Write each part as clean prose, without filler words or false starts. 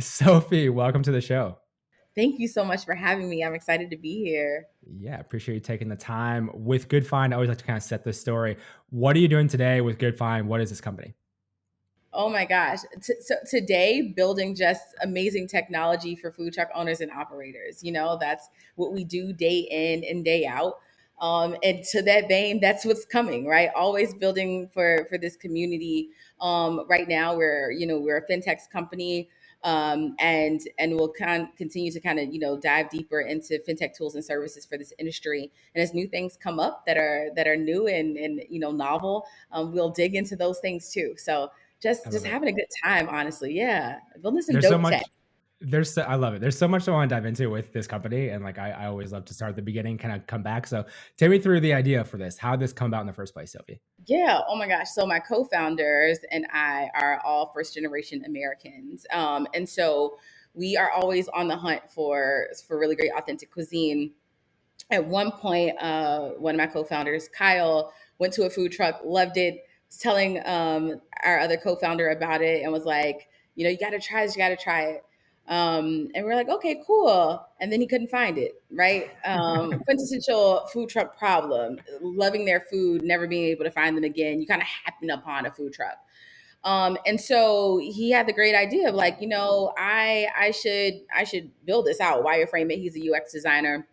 Sophie, welcome to the show. Thank you so much for having me. I'm excited to be here. Yeah, appreciate you taking the time. With Goodfynd, I always like to kind of set this story. What are you doing today with Goodfynd? What is this company? Oh my gosh. So today, building just amazing technology for food truck owners and operators. That's what we do day in and day out. And to that vein, that's what's coming, right? Always building for this community. Right now, we're a fintech company, and we'll continue to dive deeper into fintech tools and services for this industry. And as new things come up that are new and novel, we'll dig into those things too. So I just love it. having a good time, honestly. Yeah. Building some There's so dope tech. much. I love it. There's so much I want to dive into with this company, and like I always love to start at the beginning, kind of come back. So take me through the idea for this. How did this come about in the first place, Sophie? Yeah. Oh my gosh. So my co-founders and I are all first generation Americans. And so we are always on the hunt for really great authentic cuisine. At one point, one of my co-founders, Kyle, went to a food truck, loved it, was telling our other co-founder about it and was like, you got to try this, you got to try it. And we're like, okay, cool. And then he couldn't find it, right? Quintessential food truck problem, loving their food, never being able to find them again. You kind of happen upon a food truck. And so he had the great idea of like, I should build this out, wireframe it. He's a UX designer.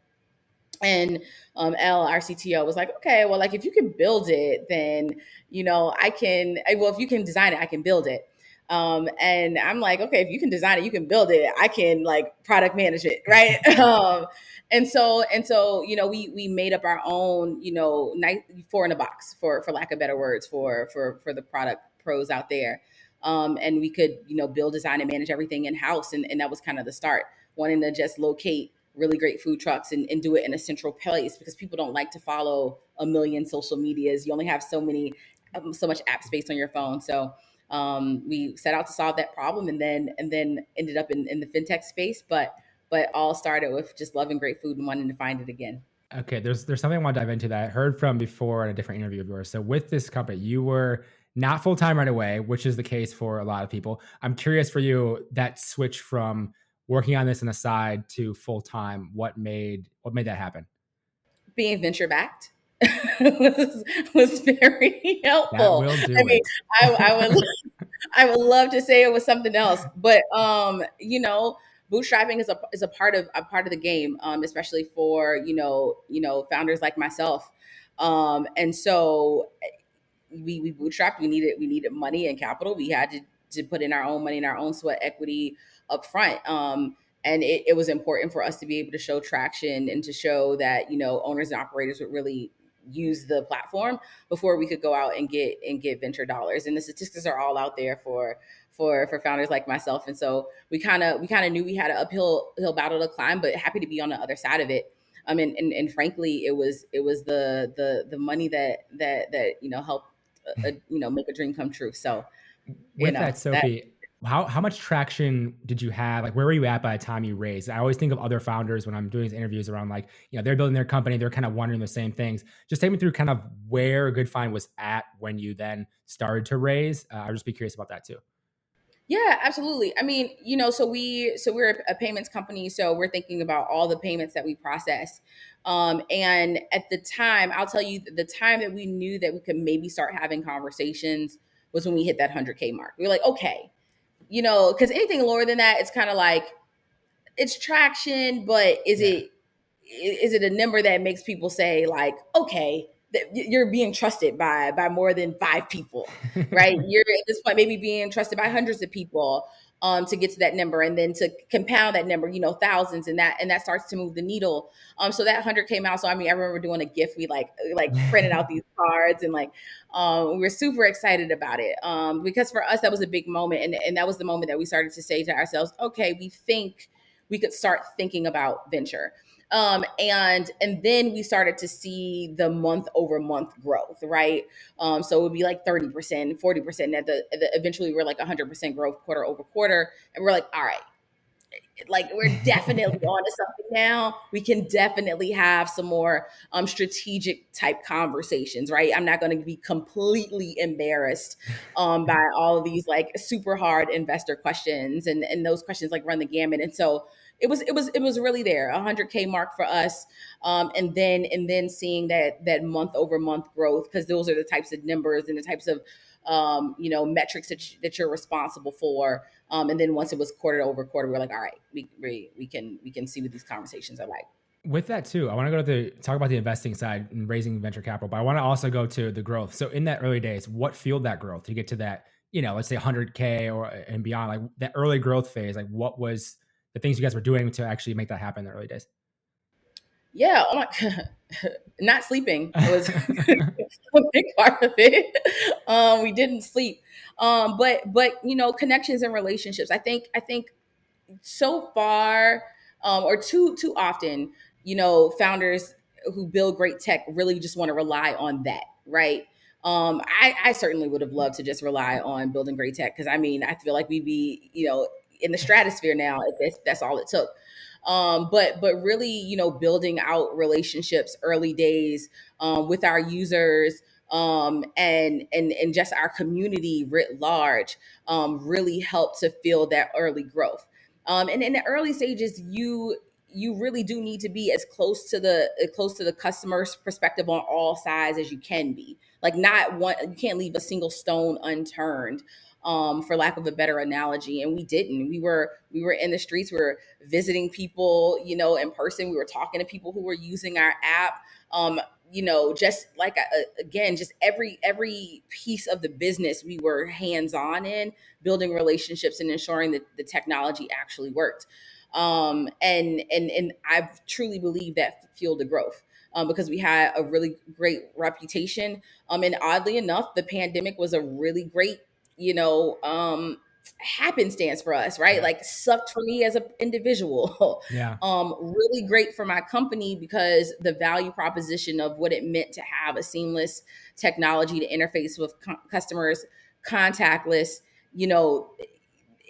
And L, our CTO, was like, okay, well, like if you can build it, then I can. Well, if you can design it, I can build it. And I'm like, okay, if you can design it, you can build it. I can like product manage it, right? And so we made up our own nice four in a box for lack of better words for the product pros out there. And we could build, design, and manage everything in house, and that was kind of the start. Wanting to just locate really great food trucks and do it in a central place because people don't like to follow a million social medias. You only have so much app space on your phone. So we set out to solve that problem, and then ended up in the fintech space. But all started with just loving great food and wanting to find it again. Okay, there's something I want to dive into that I heard from before in a different interview of yours. So with this company, you were not full time right away, which is the case for a lot of people. I'm curious for you that switch from working on this on the side to full time. What made that happen? Being venture backed was very That helpful. will I do mean, it. I would love to say it was something else, but bootstrapping is a part of the game, especially for founders like myself. And so we bootstrapped. We needed money and capital. We had to put in our own money and our own sweat equity up front. And it was important for us to be able to show traction and to show that owners and operators would really use the platform before we could go out and get venture dollars. And the statistics are all out there for founders like myself. And so we kind of knew we had an uphill hill battle to climb, but happy to be on the other side of it. And frankly, it was the money that helped make a dream come true. So With that, that. Sophie, how much traction did you have? Like, where were you at by the time you raised? I always think of other founders when I'm doing these interviews around like, they're building their company, they're kind of wondering the same things. Just take me through kind of where Goodfynd was at when you then started to raise. I'll just be curious about that too. Yeah, absolutely. I mean, we're a payments company, so we're thinking about all the payments that we process. And at the time, I'll tell you, the time that we knew that we could maybe start having conversations was when we hit that 100K mark. We were like, okay, because anything lower than that, it's kind of like it's traction, but is Yeah. it a number that makes people say like, okay, that you're being trusted by more than five people, right? You're at this point maybe being trusted by hundreds of people to get to that number, and then to compound that number, thousands, and that starts to move the needle. So that 100 came out. So I mean, I remember doing a gift. We like printed out these cards, and like we were super excited about it because for us that was a big moment, and that was the moment that we started to say to ourselves, okay, we think we could start thinking about venture. And then we started to see the month over month growth, right? So it would be like 30%, 40%. Eventually we're like 100% growth quarter over quarter. And we're like, all right, like we're definitely on to something now. We can definitely have some more strategic type conversations, right? I'm not going to be completely embarrassed by all of these like super hard investor questions, and those questions like run the gamut. And so it was really there, 100K mark for us, and then seeing that month over month growth, because those are the types of numbers and the types of metrics that you're responsible for. And then once it was quarter over quarter, we're like, all right, we can see what these conversations are like. With that too, I want to go to talk about the investing side and raising venture capital, but I want to also go to the growth. So in that early days, what fueled that growth to get to that, let's say 100K or and beyond, like that early growth phase? Like what was the things you guys were doing to actually make that happen in the early days? Yeah, oh my, not sleeping was a big part of it. We didn't sleep, but connections and relationships. I think so far, or too often, founders who build great tech really just want to rely on that, right? I certainly would have loved to just rely on building great tech, because I mean, I feel like we'd be, in the stratosphere now if that's all it took. But really, building out relationships early days, with our users, and just our community writ large, really helped to fuel that early growth. And in the early stages, you really do need to be as close to the customer's perspective on all sides as you can be. Like, not one, you can't leave a single stone unturned, for lack of a better analogy. And we didn't. We were in the streets. We were visiting people, in person. We were talking to people who were using our app. Just like, again, just every piece of the business we were hands on in, building relationships and ensuring that the technology actually worked. And I truly believe that fueled the growth, because we had a really great reputation. And oddly enough, the pandemic was a really great, you know, um, happenstance for us, right? Yeah. Like, sucked for me as an individual. Yeah. Really great for my company, because the value proposition of what it meant to have a seamless technology to interface with customers, contactless, you know,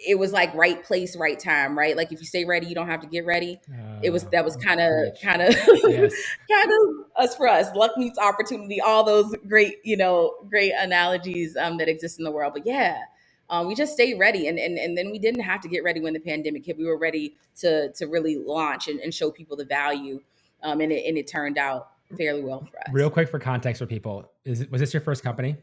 it was like right place, right time, right? Like, if you stay ready, you don't have to get ready. That was kind of Preach. kind of Yes. kind of us for us. Luck meets opportunity. All those great analogies, that exist in the world. But yeah, we just stayed ready, and then we didn't have to get ready when the pandemic hit. We were ready to really launch and show people the value, and it turned out fairly well for Real us. quick for context for people, was this your first company?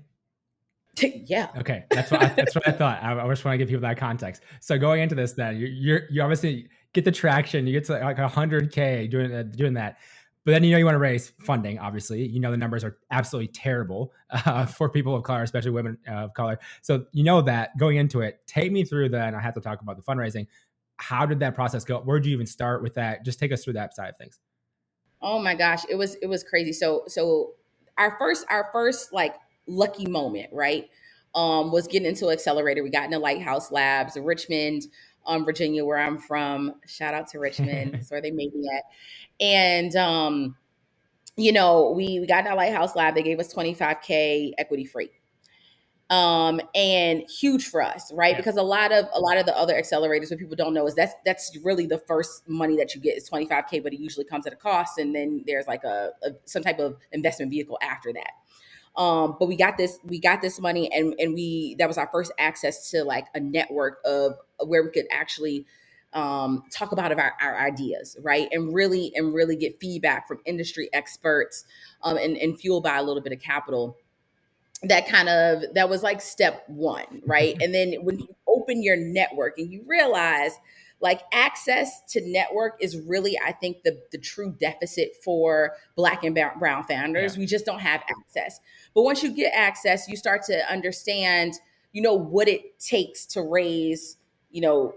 Yeah. Okay, that's what I thought. I just want to give people that context. So going into this, then you obviously get the traction. You get to like 100K doing that, but then you want to raise funding. Obviously, the numbers are absolutely terrible for people of color, especially women of color. So that going into it, take me through that. And I have to talk about the fundraising. How did that process go? Where did you even start with that? Just take us through that side of things. Oh my gosh, it was crazy. So our first like lucky moment, right? Was getting into accelerator. We got into Lighthouse Labs, Richmond, Virginia, where I'm from. Shout out to Richmond. That's where they made me at. And we got in our Lighthouse Lab. They gave us 25K equity free, and huge for us, right? Yeah. Because a lot of the other accelerators, what people don't know, is that's really the first money that you get is 25K, but it usually comes at a cost, and then there's like some type of investment vehicle after that. But we got this money, and we that was our first access to like a network of where we could actually, talk about our ideas, right? And really get feedback from industry experts, and fueled by a little bit of capital. That was like step one, right? And then when you open your network and you realize, like, access to network is really, I think, the true deficit for Black and brown Yeah. founders. We just don't have access. But once you get access, you start to understand, what it takes to raise,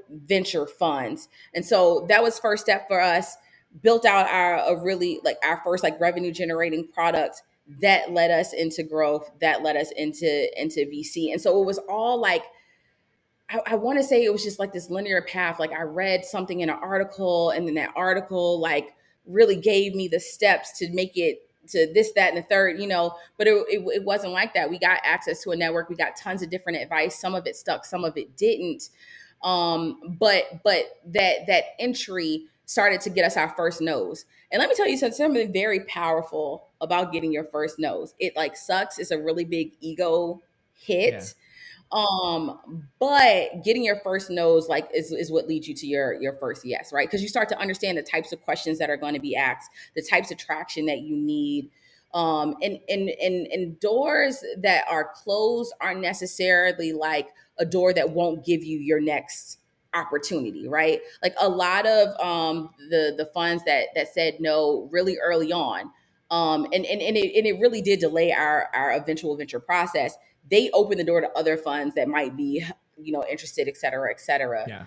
venture funds. And so that was first step for us. Built out our first like revenue generating product, that led us into growth, that led us into VC. And so it was all like, I want to say it was just like this linear path. Like, I read something in an article, and then that article like really gave me the steps to make it to this, that, and the third, but it wasn't like that. We got access to a network. We got tons of different advice. Some of it stuck, some of it didn't. But that entry started to get us our first no's. And let me tell you something very powerful about getting your first no's. It like sucks. It's a really big ego Yeah. hit. But getting your first no's like is what leads you to your first yes, right? Because you start to understand the types of questions that are going to be asked, the types of traction that you need. And doors that are closed aren't necessarily like a door that won't give you your next opportunity, right? Like a lot of the funds that said no really early on, and it really did delay our eventual venture process. They open the door to other funds that might be, interested, et cetera, et cetera. Yeah.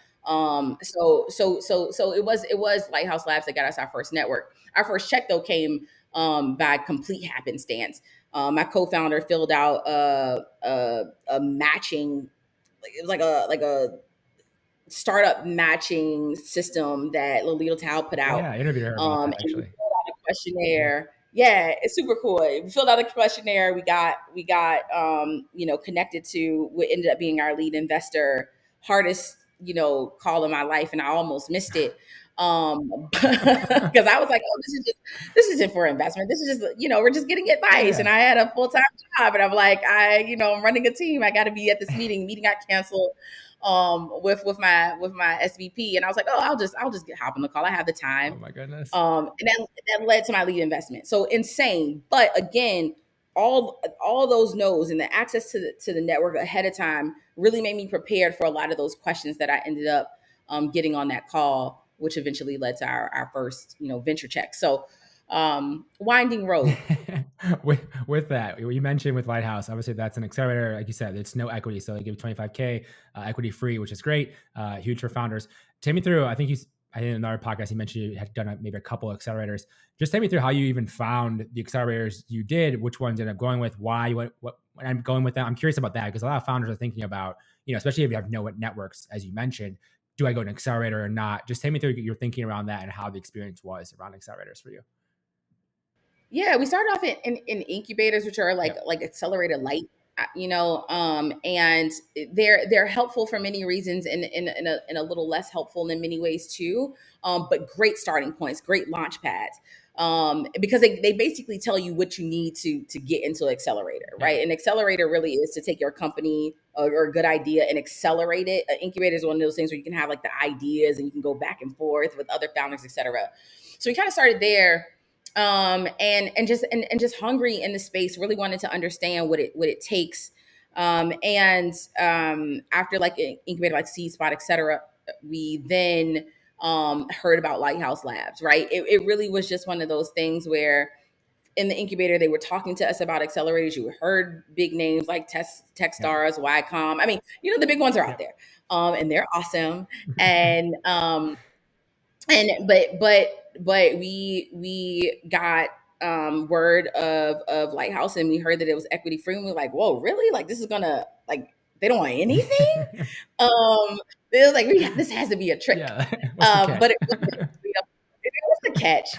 So it was Lighthouse Labs that got us our first network. Our first check though came by complete happenstance. My co-founder filled out a matching, it was like a startup matching system that Lolita Tal put Oh out. yeah, I interviewed her about that And we actually. filled out a questionnaire. Yeah, it's super cool. We filled out a questionnaire. We got connected to what ended up being our lead investor. Hardest call of my life, and I almost missed it. Because I was like, oh, this isn't for investment. This is just we're just getting Yeah, advice. And yeah. I had a full time job, and I'm like, I'm running a team. I got to be at this meeting. Meeting got canceled with my SVP, and I was like, oh, I'll just hop on the call. I have the Oh time. my goodness. And that led to my lead investment. So insane, but again, all those no's and the access to the network ahead of time really made me prepared for a lot of those questions that I ended up getting on that call, which eventually led to our first venture check. So winding road. with that, you mentioned with Lighthouse, obviously that's an accelerator. Like you said, it's no equity, so they give you 25K equity free, which is great, huge for founders. Take me through. I think in another podcast you mentioned you had done maybe a couple of accelerators. Just take me through how you even found the accelerators you did, which ones you ended up going with, why you went, what when I'm going with them. I'm curious about that because a lot of founders are thinking about, especially if you have no networks, as you mentioned, do I go to an accelerator or not? Just take me through your thinking around that and how the experience was around accelerators for you. Yeah, we started off in incubators, which are like Yep. like accelerator light, and they're helpful for many reasons, and in a little less helpful in many ways too. But great starting points, great launch pads, because they basically tell you what you need to get into an accelerator, Yeah. right? An accelerator really is to take your company or a good idea and accelerate it. An incubator is one of those things where you can have like the ideas and you can go back and forth with other founders, etc. So we kind of started there, and just hungry in the space, really wanted to understand what it takes. And after like an incubator like Seed Spot, etc., we then heard about Lighthouse Labs, right? It really was just one of those things where in the incubator they were talking to us about accelerators. You heard big names like Yep. Techstars, Ycom. I mean, the big ones are out Yep. there, and they're awesome. And um and but but but we got word of Lighthouse, and we heard that it was equity free, and we were like, whoa, really? Like, this is gonna, like, they don't want anything. um it was like, this has to be a trick. Yeah. What's the But catch? it wasn't. It was the catch.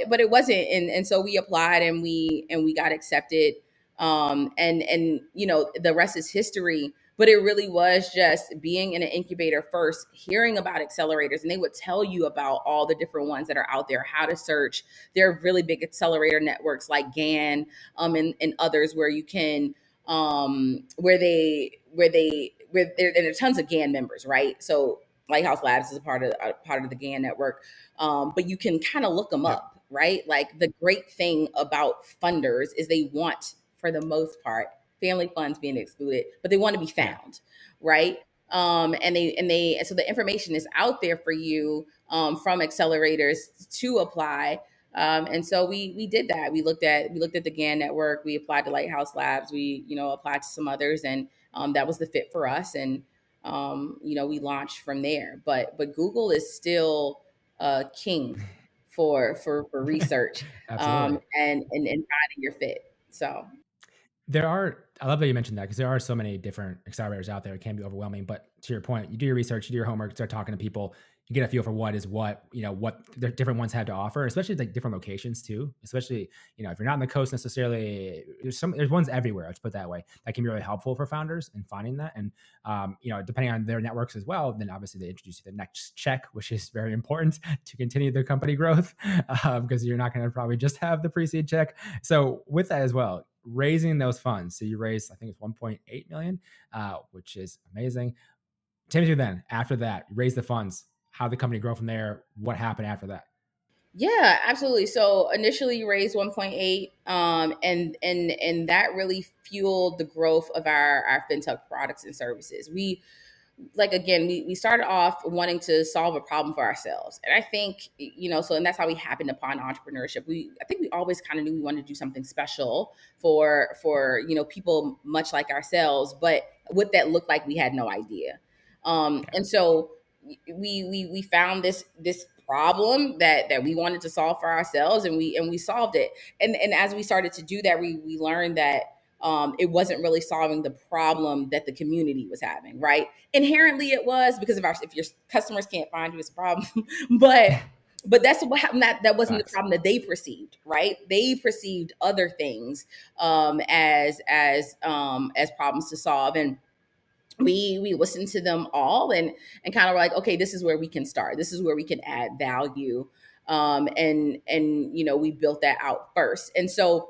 But it wasn't. And so we applied, and we got accepted. And the rest is history. But it really was just being in an incubator first, hearing about accelerators, and they would tell you about all the different ones that are out there, how to search. There are really big accelerator networks like GAN, and others where you can, where there are tons of GAN members, right? So Lighthouse Labs is a part of the GAN network, but you can kind of look them Yep. up, right? Like, the great thing about funders is they want, for the most part, family funds being excluded, but they want to be Yeah. found, right? So the information is out there for you, from accelerators to apply. And so we did that. We looked at the GAN network. We applied to Lighthouse Labs. We applied to some others, and that was the fit for us. And we launched from there. But Google is still king for research, Absolutely. and finding your fit. So There are I love that you mentioned that because there are so many different accelerators out there. It can be overwhelming. But to your point, you do your research, you do your homework, start talking to people, you get a feel for what is what, what the different ones have to offer, especially like different locations too. Especially, if you're not on the coast necessarily, there's ones everywhere, let's put it that way. That can be really helpful for founders in finding that. And depending on their networks as well, then obviously they introduce you to the next check, which is very important to continue the company growth. Because you're not going to probably just have the pre-seed check. So with that as well, raising those funds. So you raised, I think it's 1.8 million, which is amazing. Take me through then. After that, you raise the funds. How did the company grow from there? What happened after that? Yeah, absolutely. So initially you raised 1.8, and that really fueled the growth of our fintech products and services. We started off wanting to solve a problem for ourselves, and I think, and that's how we happened upon entrepreneurship. I think we always kind of knew we wanted to do something special for people much like ourselves, but what that looked like, we had no idea. Okay. And so we found this problem that we wanted to solve for ourselves, and we solved it. And as we started to do that, we learned that it wasn't really solving the problem that the community was having, right? Inherently, it was, because if your customers can't find you, it's a problem. but but that's what happened. That wasn't the Facts. problem that they perceived, right? They perceived other things as problems to solve, and we listened to them all, and kind of like, okay, this is where we can start. This is where we can add value, and we built that out first, and so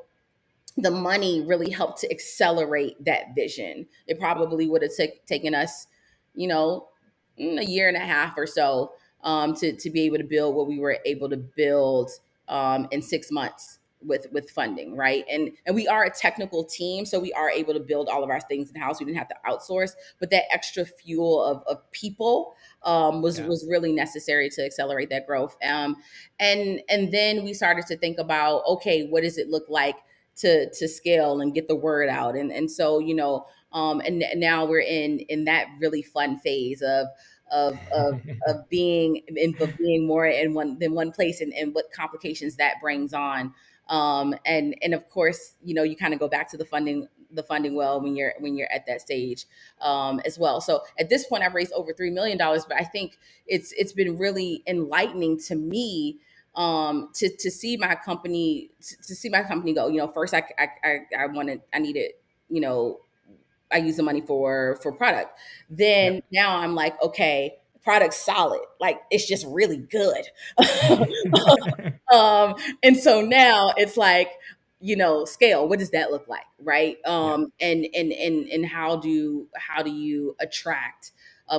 the money really helped to accelerate that vision. It probably would have taken us, you know, a year and a half or so, to be able to build what we were able to build in 6 months with funding, right? And we are a technical team, so we are able to build all of our things in house. We didn't have to outsource, but that extra fuel of people was Yeah. was really necessary to accelerate that growth. And then we started to think about, okay, what does it look like to scale and get the word out, and so and now we're in that really fun phase of of of being more in one place, and what complications that brings on. And of course, you kind of go back to the funding well when you're at that stage, as well. So at this point, I've raised over $3 million, but I think it's been really enlightening to me, to see my company go. First, I needed, you know I use the money for product. Then Yep. now I'm like, okay, product's solid, like it's just really good. And so now it's like, scale. What does that look like, right? Yep. And how do you attract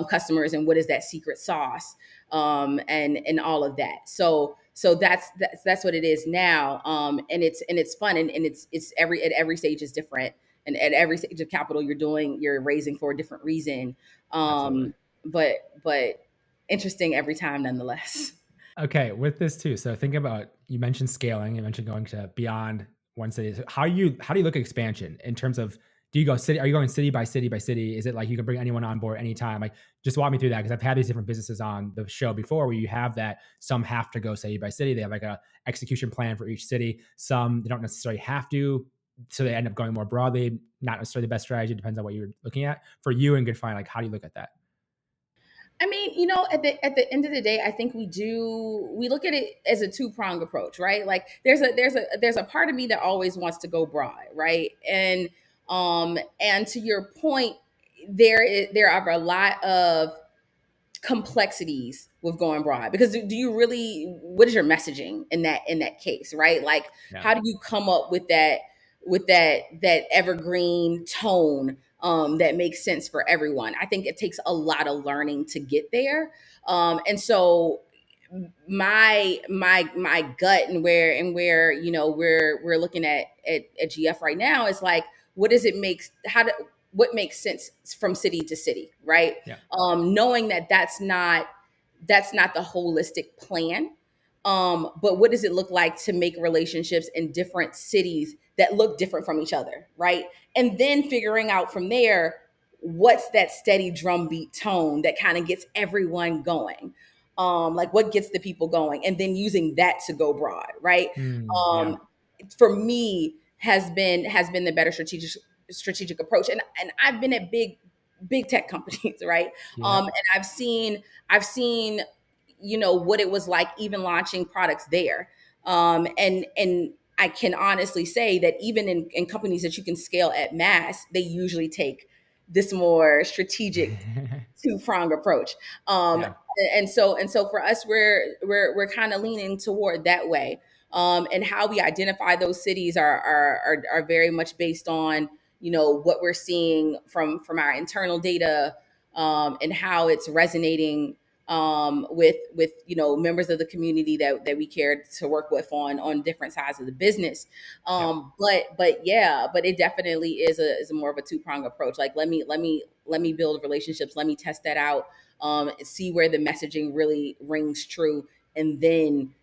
customers, and what is that secret sauce, and all of that. So that's what it is now, and it's fun, and it's at every stage is different, and at every stage of capital you're raising for a different reason, Absolutely. but interesting every time nonetheless. Okay, with this too. So think about, you mentioned scaling, you mentioned going to beyond one city. So how do you look at expansion in terms of, do you go city? Are you going city by city by city? Is it like you can bring anyone on board anytime? Like, just walk me through that, because I've had these different businesses on the show before where you have that some have to go city by city. They have like a execution plan for each city. Some they don't necessarily have to, so they end up going more broadly. Not necessarily the best strategy. Depends on what you're looking at. For you and Goodfynd, like how do you look at that? I mean, at the end of the day, I think we look at it as a two-pronged approach, right? Like there's a part of me that always wants to go broad, right? And to your point, there are a lot of complexities with going broad, because do you really, what is your messaging in that case, right? Like, Yeah. how do you come up with that evergreen tone, that makes sense for everyone? I think it takes a lot of learning to get there, and so my gut, and where we're looking at GF right now, is like, what does it make how do what makes sense from city to city, right? Yeah. Knowing that that's not the holistic plan, but what does it look like to make relationships in different cities that look different from each other, right? And then figuring out from there, what's that steady drumbeat tone that kind of gets everyone going, like what gets the people going, and then using that to go broad, right? Yeah. For me, has been the better strategic approach. And I've been at big tech companies, right? Yeah. And I've seen what it was like even launching products there. And I can honestly say that even in companies that you can scale at mass, they usually take this more strategic two-prong approach. Um, Yeah. and so for us, we're kind of leaning toward that way. And how we identify those cities are very much based on what we're seeing from our internal data, and how it's resonating with members of the community that we care to work with on different sides of the business. Yeah. But it definitely is a more of a two-prong approach. Like, let me build relationships, let me test that out, see where the messaging really rings true, and then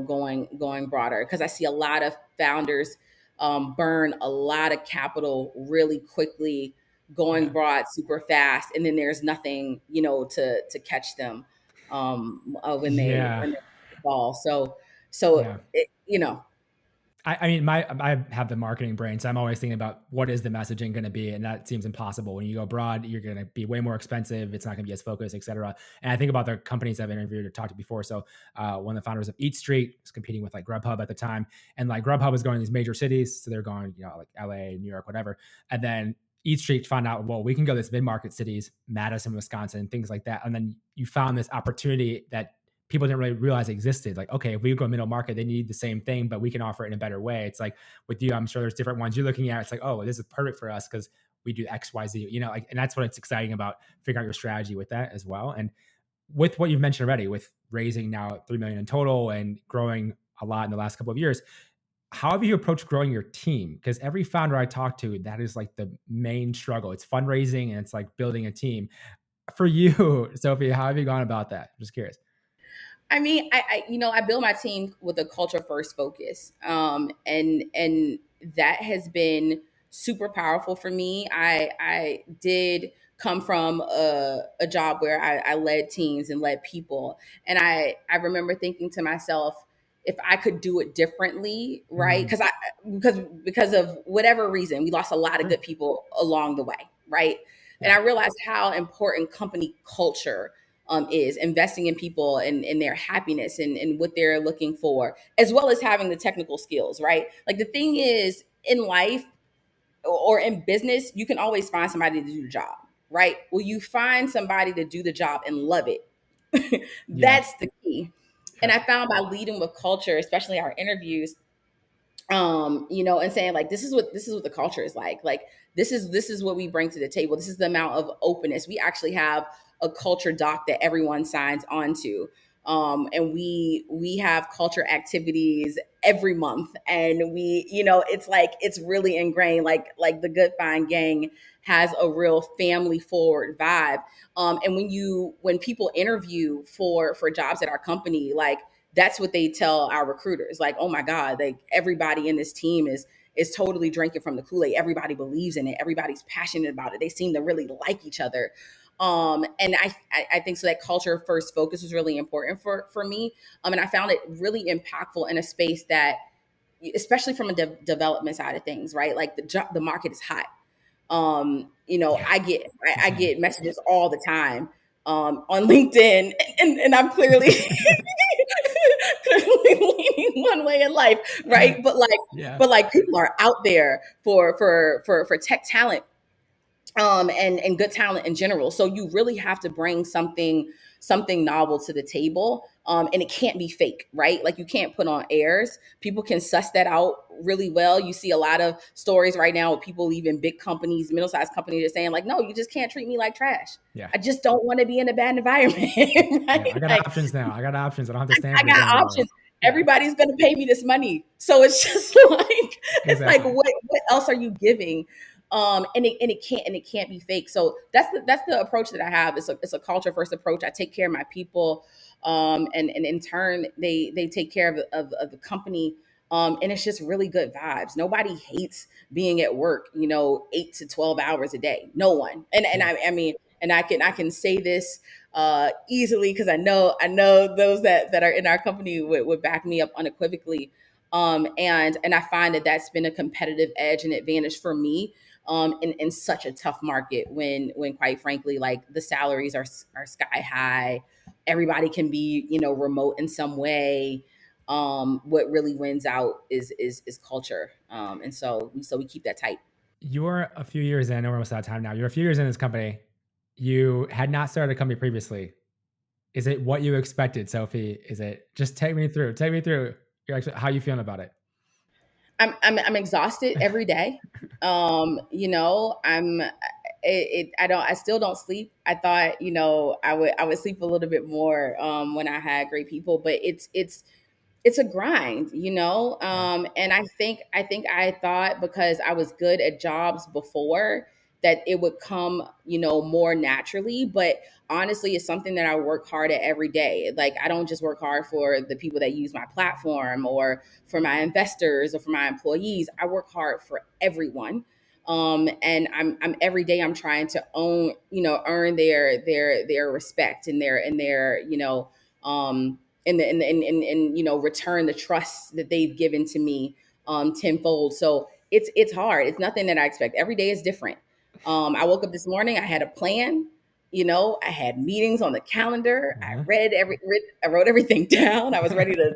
going broader, because I see a lot of founders burn a lot of capital really quickly, going Yeah. broad super fast, and then there's nothing to catch them when Yeah. they fall. So Yeah. I mean, I have the marketing brain, so I'm always thinking about what is the messaging going to be, and that seems impossible. When you go broad, you're going to be way more expensive. It's not going to be as focused, et cetera. And I think about the companies I've interviewed or talked to before. So one of the founders of Eat Street was competing with like Grubhub at the time, and like Grubhub was going to these major cities, so they're going, like LA, New York, whatever. And then Eat Street found out, well, we can go to this mid-market cities, Madison, Wisconsin, things like that. And then you found this opportunity that people didn't really realize existed. Like, okay, if we go middle market, they need the same thing, but we can offer it in a better way. It's like with you, I'm sure there's different ones you're looking at. It's like, oh, this is perfect for us because we do X, Y, Z, like, and that's what it's exciting about figuring out your strategy with that as well. And with what you've mentioned already, with raising now 3 million in total and growing a lot in the last couple of years, how have you approached growing your team? Because every founder I talk to, that is like the main struggle. It's fundraising and it's like building a team. For you, Sophie, how have you gone about that? I'm just curious. I mean, I build my team with a culture first focus, and that has been super powerful for me. I did come from a job where I led teams and led people, and I remember thinking to myself, if I could do it differently, right? Mm, Because of whatever reason, we lost a lot of sure. good people along the way, right? And Yeah. I realized how important company culture is, investing in people and their happiness and what they're looking for, as well as having the technical skills, right? Like, the thing is, in life or in business, you can always find somebody to do the job, right? Will you find somebody to do the job and love it? Yeah. That's the key. And Yeah. I found by leading with culture, especially our interviews, and saying, like, this is what the culture is like this is what we bring to the table, this is the amount of openness we actually have, a culture doc that everyone signs onto, and we have culture activities every month, and it's like, it's really ingrained, like the Goodfynd gang has a real family forward vibe. And when people interview for jobs at our company, like, that's what they tell our recruiters, like, oh my god, like, everybody in this team is totally drinking from the Kool-Aid, everybody believes in it, everybody's passionate about it, they seem to really like each other. And I think so that culture first focus was really important for me. And I found it really impactful in a space that, especially from a development side of things, right? Like, the market is hot. Yeah. I get It's I insane. get messages all the time on LinkedIn, and I'm clearly clearly leaning one way in life, right? Yeah. But like, people are out there for tech talent, and good talent in general. So you really have to bring something novel to the table, and it can't be fake, right? Like, you can't put on airs. People can suss that out really well. You see a lot of stories right now with people leaving big companies, middle-sized companies, are saying, like, no, you just can't treat me like trash. Yeah. I just don't want to be in a bad environment, Yeah. right? I got Like, options now. I got options. I don't have to stand I for this got anymore. options. Yeah. Everybody's going to pay me this money. So it's just like, it's like, Exactly. what else are you giving? And it can't be fake. So that's the approach that I have. It's a culture first approach. I take care of my people, and in turn they take care of the company. And it's just really good vibes. Nobody hates being at work, 8 to 12 hours a day. No one. And Yeah. I mean, and I can say this easily, because I know those that are in our company would back me up unequivocally. And I find that that's been a competitive edge and advantage for me, in such a tough market when quite frankly, like the salaries are sky high. Everybody can be, remote in some way. What really wins out is culture. And so we keep that tight. You're a few years in, we're almost out of time now. You're a few years in this company. You had not started a company previously. Is it what you expected, Sophie? Is it just take me through how you feeling about it? I'm exhausted every day. I still don't sleep. I thought, I would sleep a little bit more when I had great people, but it's a grind, Yeah. and I think I thought because I was good at jobs before that it would come, more naturally, but honestly it's something that I work hard at every day. Like, I don't just work hard for the people that use my platform or for my investors or for my employees. I work hard for everyone. And I'm every day I'm trying to earn their respect and their return the trust that they've given to me tenfold. So it's hard. It's nothing that I expect. Every day is different. I woke up this morning. I had a plan. I had meetings on the calendar. Uh-huh. I wrote everything down. I was ready to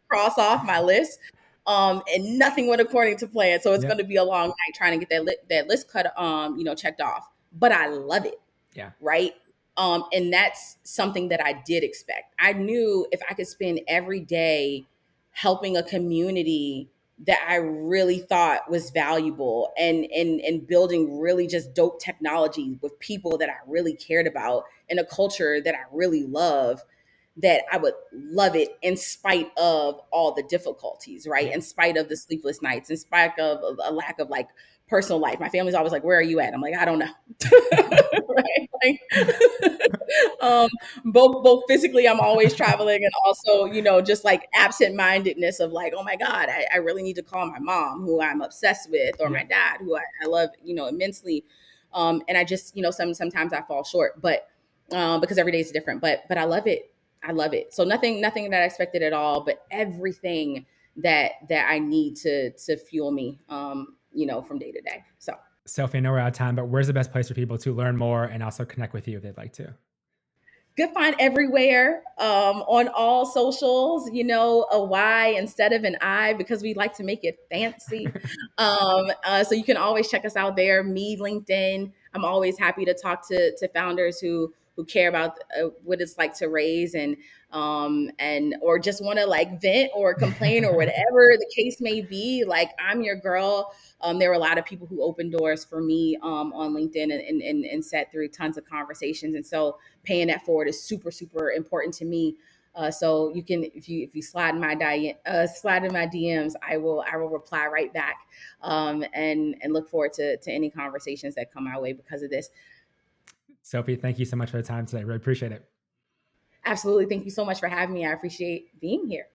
cross off my list. And nothing went according to plan. So it's going Yep. to be a long night trying to get that list cut checked off. But I love it, Yeah. right? And that's something that I did expect. I knew if I could spend every day helping a community that I really thought was valuable and building really just dope technology with people that I really cared about and a culture that I really love, that I would love it in spite of all the difficulties, right? Yeah. In spite of the sleepless nights, in spite of a lack of like personal life. My family's always like, "Where are you at?" I'm like, "I don't know." Right? Like, um, both physically, I'm always traveling, and also, just like absent-mindedness of like, oh my God, I really need to call my mom, who I'm obsessed with, or my Yep. dad, who I love, immensely. And I just, sometimes I fall short, but because every day is different. But I love it. I love it. So nothing that I expected at all, but everything that I need to fuel me, from day to day. So. Sophie, I know we're out of time, but where's the best place for people to learn more and also connect with you if they'd like to? Goodfynd everywhere, on all socials, a Y instead of an I because we like to make it fancy. So you can always check us out there. Me, LinkedIn. I'm always happy to talk to founders who care about what it's like to raise and or just want to like vent or complain or whatever the case may be. Like, I'm your girl. There were a lot of people who opened doors for me on LinkedIn and sat through tons of conversations. And so paying that forward is super, super important to me. So you can, if you slide in my DMs, I will reply right back, and look forward to any conversations that come my way because of this. Sophie, thank you so much for the time today. Really appreciate it. Absolutely, thank you so much for having me. I appreciate being here.